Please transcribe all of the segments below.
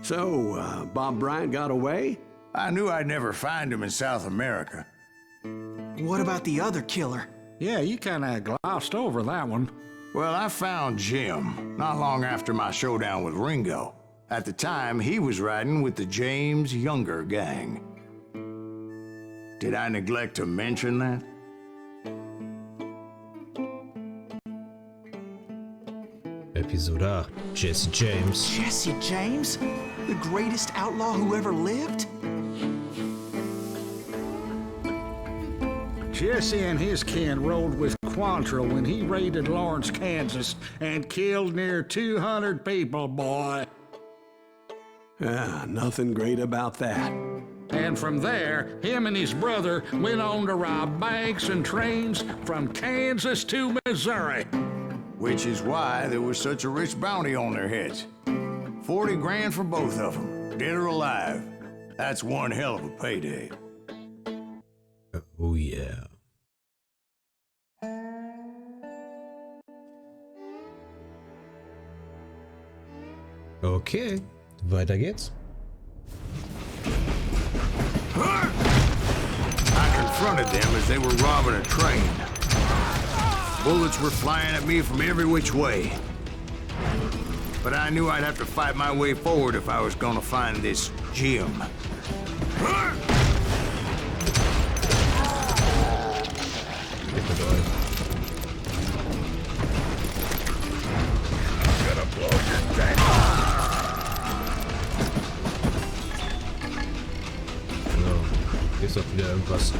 So, Bob Bryant got away? I knew I'd never find him in South America. What about the other killer? Yeah, you kinda glossed over that one. Well, I found Jim not long after my showdown with Ringo. At the time, he was riding with the James Younger gang. Did I neglect to mention that? Episode 8. Jesse James. Jesse James? The greatest outlaw who ever lived? Jesse and his kin rode with Quantrill when he raided Lawrence, Kansas, and killed near 200 people, boy. Ah, nothing great about that. And from there, him and his brother went on to rob banks and trains from Kansas to Missouri. Which is why there was such a rich bounty on their heads. 40 grand for both of them, dead or alive. That's one hell of a payday. Oh yeah. Okay, weiter geht's. I confronted them as they were robbing a train. Bullets were flying at me from every which way. But I knew I'd have to fight my way forward if I was gonna find this Jim. Hier ist doch wieder irgendwas.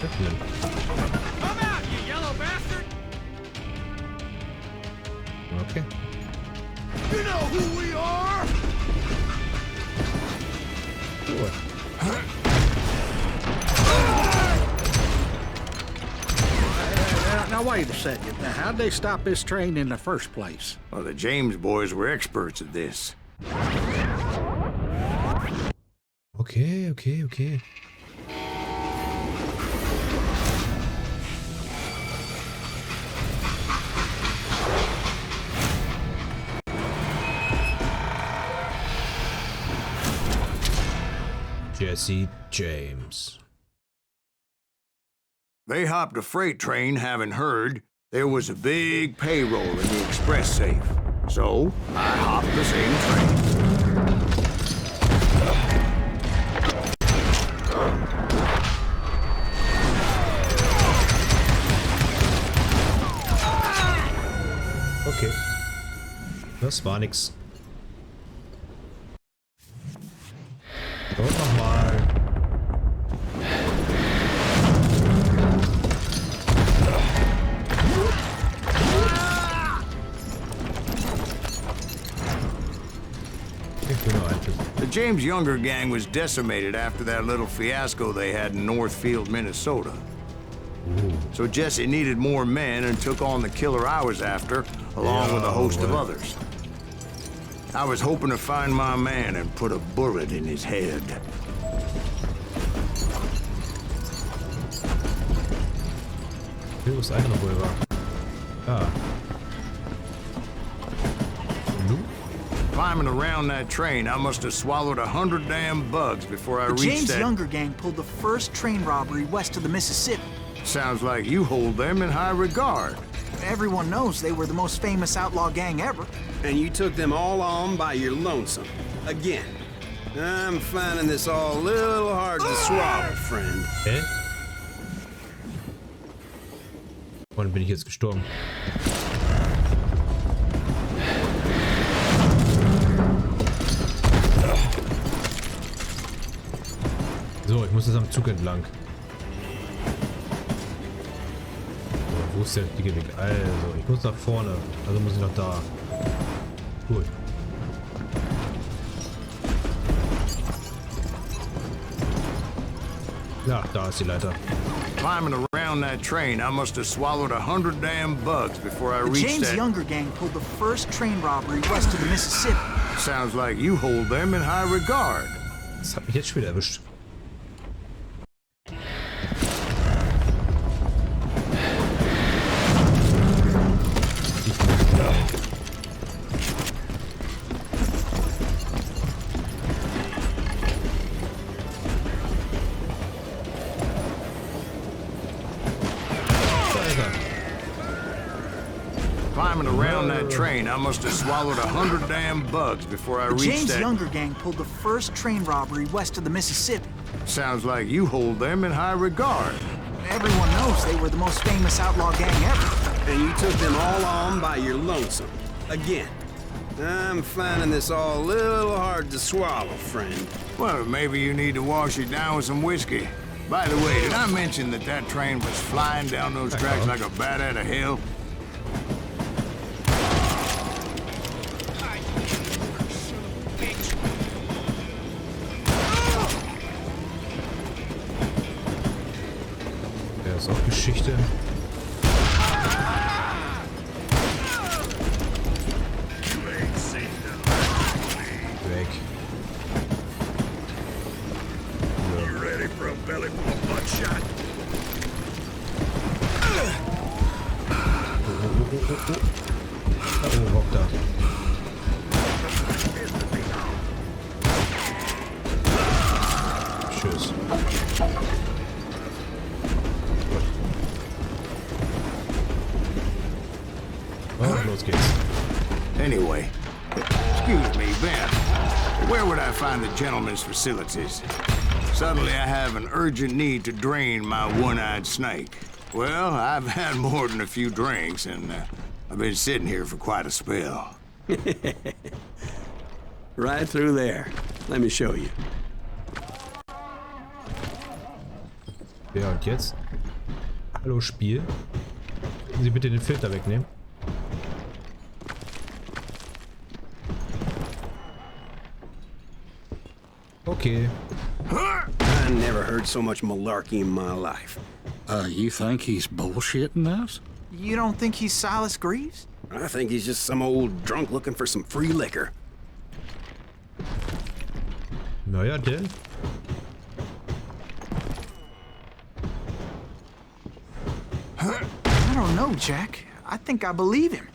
Öffnen. Come out, you yellow bastard! Okay. You know who we are! Cool. Now wait a second. Now, how'd they stop this train in the first place? Well, the James boys were experts at this. Okay. Jesse James. They hopped a freight train having heard there was a big payroll in the express safe. So, I hopped the same train. Okay. Das war nix. Und nochmal. The James Younger gang was decimated after that little fiasco they had in Northfield, Minnesota. So Jesse needed more men and took on the killer I was after, along with a host of others. I was hoping to find my man and put a bullet in his head. Wo ist einer wohl war? Ah. Climbing around that train, I must have swallowed 100 damn bugs before I reached James that... Younger gang pulled the first train robbery west of the Mississippi. Sounds like you hold them in high regard. Everyone knows they were the most famous outlaw gang ever. And you took them all on by your lonesome. Again. I'm finding this all a little hard to swallow, friend. Hä? Wann bin ich jetzt gestorben? So, ich muss jetzt am Zug entlang. So, wo ist der richtige Weg? Also, ich muss nach vorne. Also muss ich nach da. Gut. Ja, da ist die Leiter. Climbing around that train, I must have swallowed 100 damn bugs before I reached James that... Younger gang pulled the first train robbery west of the Mississippi. Sounds like you hold them in high regard. Das hat mich jetzt schon wieder erwischt. on that train, I must have swallowed 100 damn bugs before I The reached James that... Younger gang pulled the first train robbery west of the Mississippi. Sounds like you hold them in high regard. Everyone knows they were the most famous outlaw gang ever. And you took them all on by your lonesome. Again. I'm finding this all a little hard to swallow, friend. Well, maybe you need to wash it down with some whiskey. By the way, did I mention that that train was flying down those tracks like a bat out of hell? Ja, ist auch Geschichte. Weg. You ready for a belly full of buckshot? Oh, Rock da. Tschüss. Oh, los geht's. Anyway, excuse me, Ben. Where would I find the gentleman's facilities? Suddenly I have an urgent need to drain my one-eyed snake. Well, I've had more than a few drinks, and I've been sitting here for quite a spell. Right through there. Let me show you. Ja, und jetzt? Hallo, Spiel. Können Sie bitte den Filter wegnehmen? Okay. I never heard so much malarkey in my life. You think he's bullshitting us? You don't think he's Silas Greaves? I think he's just some old drunk looking for some free liquor. Naja, denn. I don't know, Jack. I think I believe him.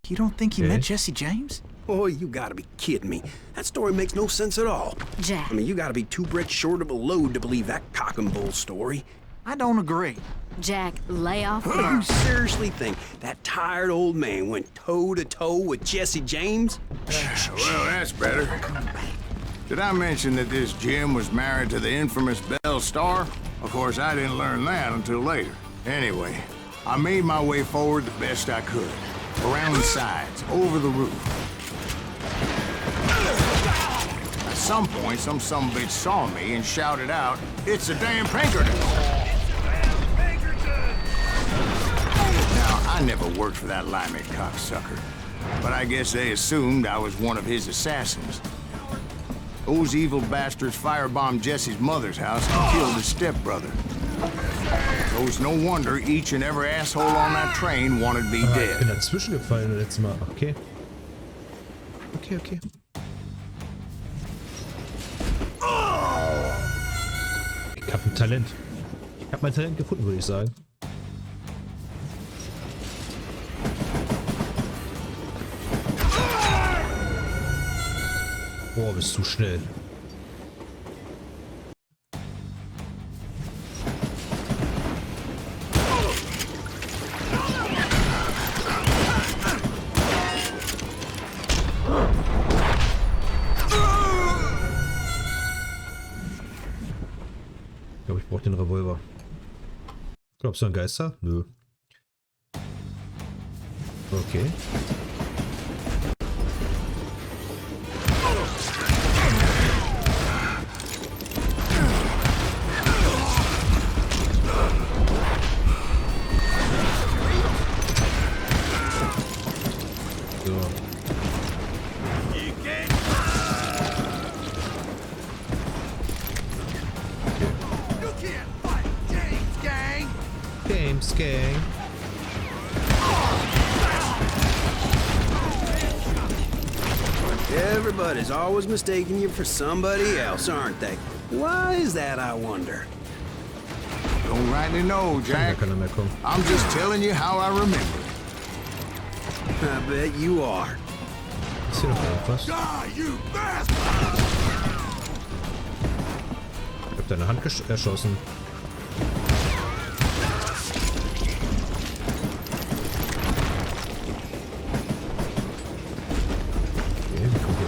You don't think he Okay. met Jesse James? Boy, you gotta be kidding me. That story makes no sense at all. Jack. I mean, you gotta be two bricks short of a load to believe that cock and bull story. I don't agree. Jack, lay off You her. seriously think that tired old man went toe-to-toe with Jesse James? Well, that's better. Did I mention that this Jim was married to the infamous Belle Starr? Of course, I didn't learn that until later. Anyway, I made my way forward the best I could. Around the sides, over the roof. At some point, some sumbitch saw me and shouted out, "It's the damn Pinkerton!" Now, I never worked for that limey cocksucker, but I guess they assumed I was one of his assassins. Those evil bastards firebombed Jesse's mother's house and killed his stepbrother. So it's no wonder each and every asshole on that train wanted me Ich dead. bin dazwischen gefallen letztes Mal. Okay. Okay. Ich hab ein Talent. Ich hab mein Talent gefunden, würde ich sagen. Boah, bist du schnell. Ich glaube, ich brauche den Revolver. Glaubst du an Geister? Nö. Okay. So. James Gang. Everybody's always mistaking you for somebody else, aren't they? Why is that, I wonder? Don't rightly know, Kann Jack. keiner mehr kommen. I'm just telling you how I remember. I bet you are. Ist hier noch irgendwas? Ich hab deine Hand erschossen.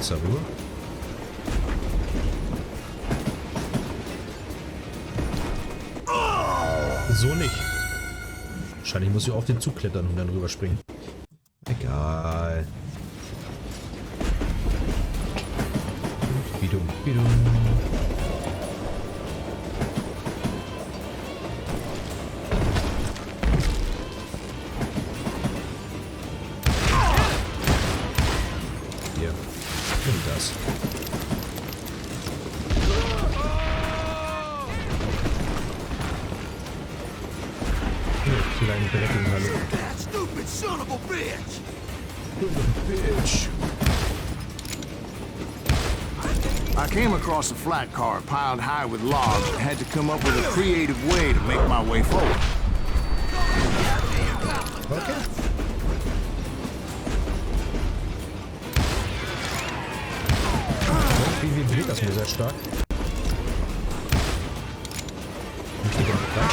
jetzt darüber? So nicht. Wahrscheinlich muss ich auf den Zug klettern und dann rüberspringen. Egal. Bidum, bidum. Hier. Nimm das. Kleinen dreckigen Hallo. That stupid son of a bitch! Bitch. I came across a flat car piled high with logs and had to come up with a creative way to make my way forward. Okay. Wie vibriert das mir sehr stark? Nicht die ganze Zeit.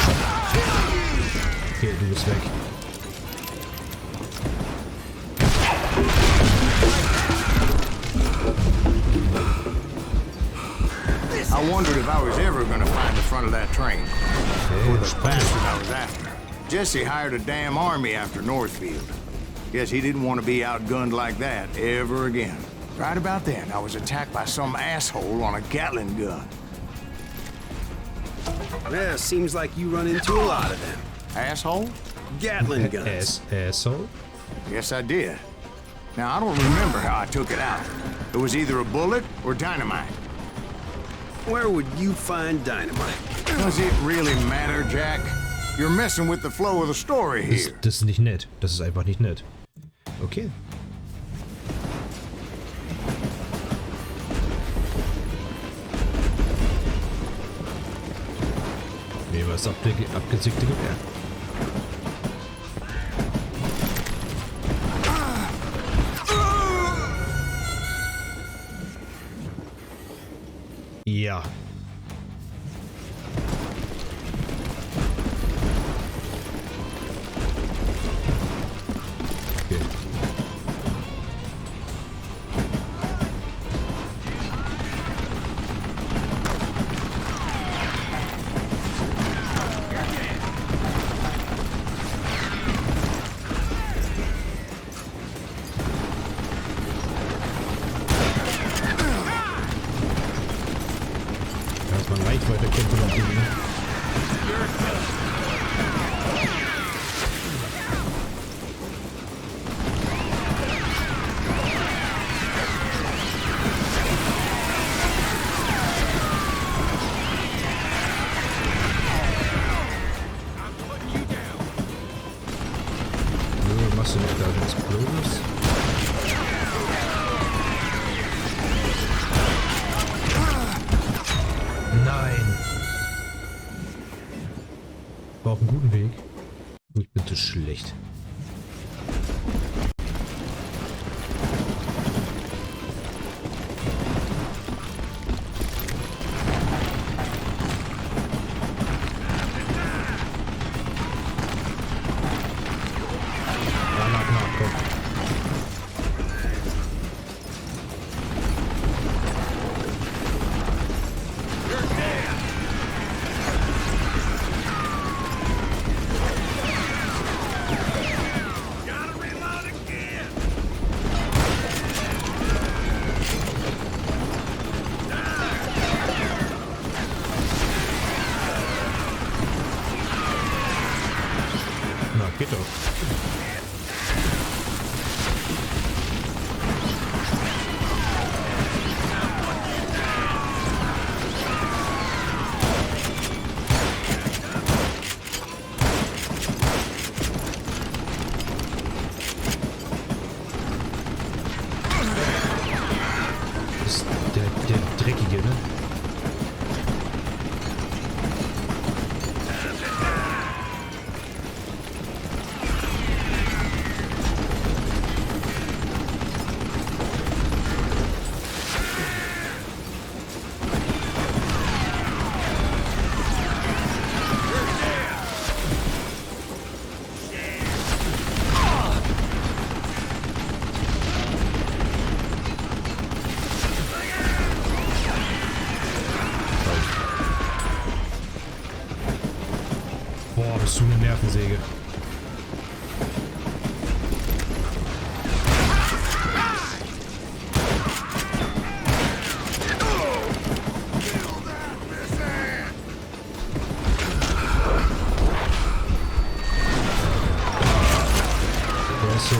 Okay, du bist weg. I wondered if I was ever going to find the front of that train. Or the bastard I was after. Jesse hired a damn army after Northfield. Guess he didn't want to be outgunned like that ever again. Right about then, I was attacked by some asshole on a Gatling gun. Yeah, seems like you run into a lot of them. Asshole? Gatling guns. Asshole? Yes, I did. Now, I don't remember how I took it out. It was either a bullet or dynamite. Where would you find dynamite? Does it really matter, Jack? You're messing with the flow of the story here. Das ist nicht nett. Das ist einfach nicht nett. Okay. Nehmen wir das abgesickte Gewehr. Ja. Okay. Erstmal leicht weiterkämpfen und gewinnen. Nö, machst du nicht da nichts Blödes? Nein. War auf einem guten Weg. Ich bin zu schlecht. Komm. Nervensäge. Der ist so.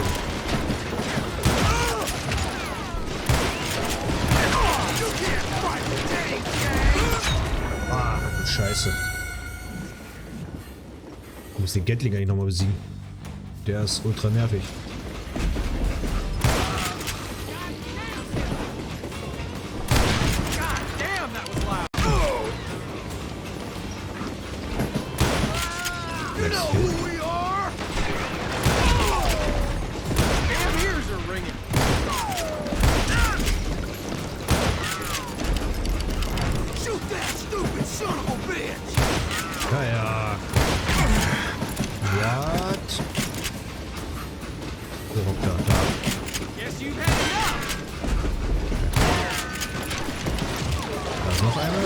Ah, Scheiße. Ich muss den Gatlinger nicht nochmal besiegen. Der ist ultra nervig. Ja, ja. What? Wo hockt er? Da. Da ist noch einer.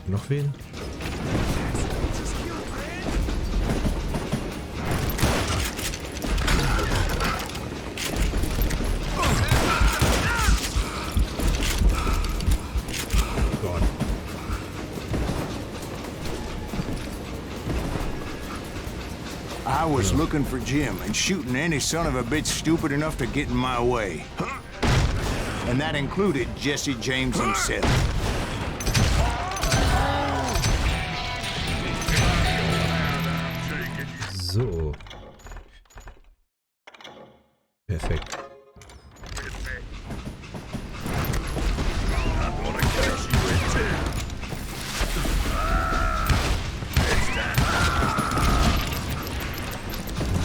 Noch wen? Gott. I was looking for Jim and shooting any son of a bitch stupid enough to get in my way. And that included Jesse James himself. So. Perfekt.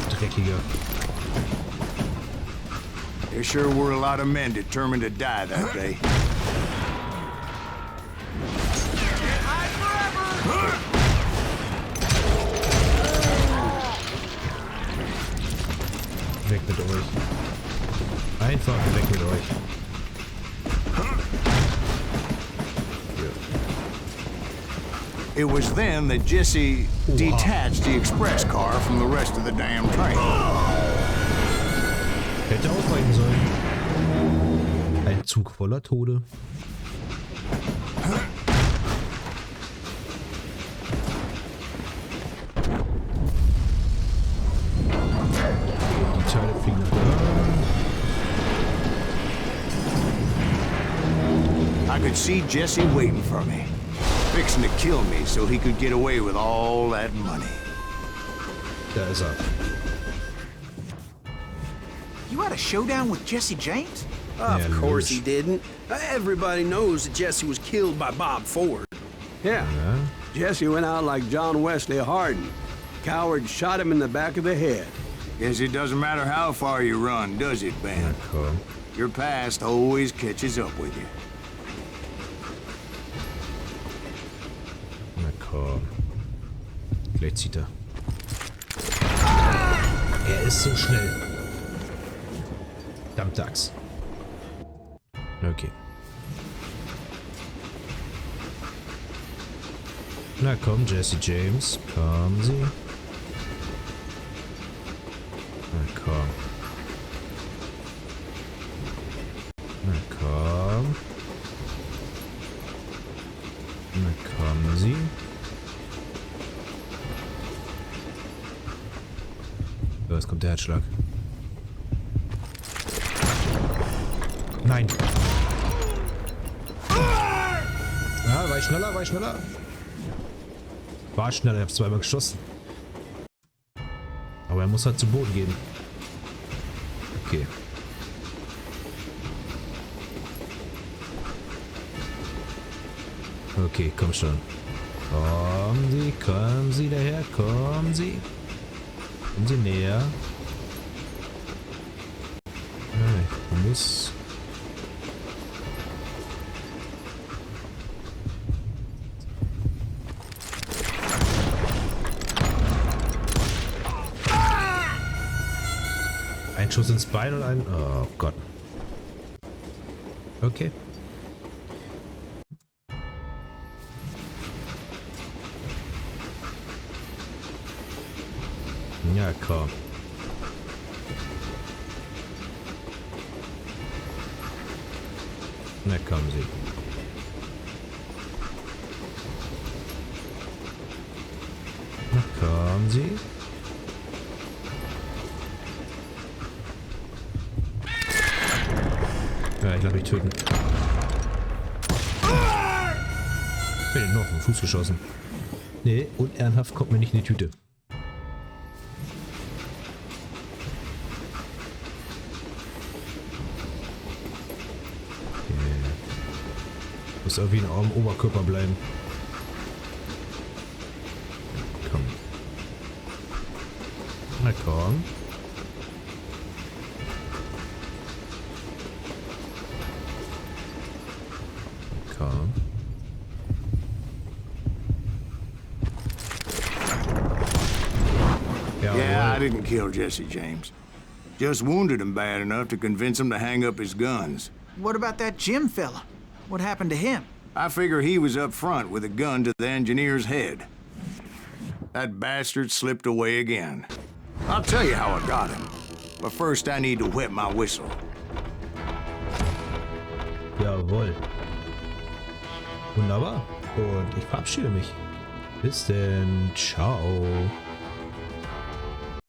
Dreckiger. There sure were a lot of men determined to die that day. Weg mit euch. Einfach weg mit euch. It was then that Jesse detached the express car from the rest of the damn train. Hätte aufweichen sollen. Ein Zug voller Tode. Die Teile fliegen nach da. I could see Jesse waiting for me, fixing to kill me so he could get away with all that money. Da ist er. You had a showdown with Jesse James? Of Yeah, course he Luge. didn't. Everybody knows that Jesse was killed by Bob Ford. Yeah. Jesse went out like John Wesley Hardin. Coward shot him in the back of the head. Guess it doesn't matter how far you run, does it, Na Ben? komm. Your past always catches up with you. Na komm. Gleich zieht er. Er ist so schnell. Verdammte Axt. Okay. Na komm, Jesse James. Kommen Sie. Na komm. Na komm. Na kommen Sie. So, jetzt kommt der Herzschlag. Nein. Ja, war ich schneller, war ich schneller. War schneller, ich hab's zweimal geschossen. Aber er muss halt zu Boden gehen. Okay. Okay, komm schon. Kommen Sie daher, kommen Sie. Kommen Sie näher. Ich muss Ein Schuss ins Bein und ein... Oh Gott. Okay. Ja, komm. Na kommen Sie. Na kommen Sie. Ja, ich lasse mich töten. Ich bin nur auf den Fuß geschossen. Nee, unehrenhaft kommt mir nicht in die Tüte. Muss irgendwie am Oberkörper bleiben. Komm. Na komm. Komm. Yeah, I didn't kill Jesse James. Just wounded him bad enough to convince him to hang up his guns. What about that Jim fella? What happened to him? I figure he was up front with a gun to the engineer's head. That bastard slipped away again. I'll tell you how I got him. But first I need to wet my whistle. Jawohl. Wunderbar. Und ich verabschiede mich. Bis denn. Ciao.